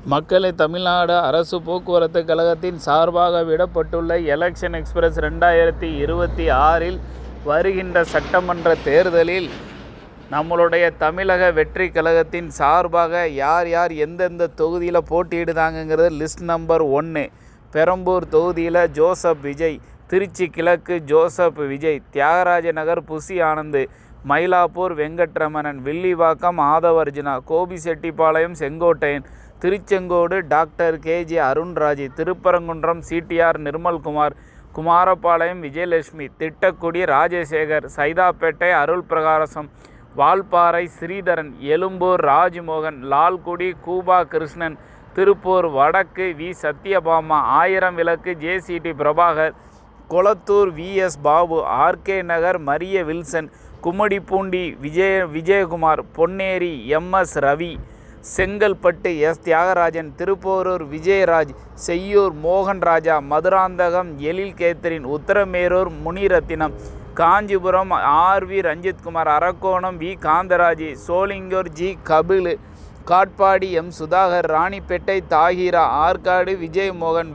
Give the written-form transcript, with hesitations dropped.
மக்களை தமிழ்நாடு அரசு போக்குவரத்து கழகத்தின் சார்பாக விடப்பட்டுள்ள எலெக்ஷன் எக்ஸ்பிரஸ் 2026இல் வருகின்ற சட்டமன்ற தேர்தலில் நம்மளுடைய தமிழக வெற்றி கழகத்தின் சார்பாக யார் யார் எந்தெந்த தொகுதியில் போட்டியிடுதாங்கங்கிறது லிஸ்ட் நம்பர் 1. பெரம்பூர் தொகுதியில் ஜோசப் விஜய், திருச்சி கிழக்கு Joseph Vijay, Thiyagaraja Nagar Bussy Anand, Mylapore Venkatramanan, Villivakkam Aadhav Arjuna, Gobichettipalayam Sengottaiyan, Tiruchengode doctor KG Arunraj, Thiruparankundram CTR Nirmalkumar, Kumarapalayam Vijayalakshmi, Tittakudi Rajasekar, Saidapet Arul Prakasam, Valparai Sridharan, Egmore Rajmohan, Lalgudi கூபா Krishnan, Tiruppur வடக்கு we Satyabhama, Aayiram Vilakku JCT Prabhakar, Kolathur VS Babu, RK Nagar Mariya Wilson, Gummidipoondi Vijayakumar, Ponneri MS Ravi, Chengalpattu S Thiyagarajan, Thiruporur Vijayaraj, Cheyyur Mohanraja, Madurantakam Ezhil Catherine, Uthiramerur Munirathinam, Kanchipuram RV Ranjithkumar, Arakkonam V Kantharaj, Sholinghur G Kapil, Katpadi M Sudhakar, Ranipet Thahira, Arcot Vijayamohan.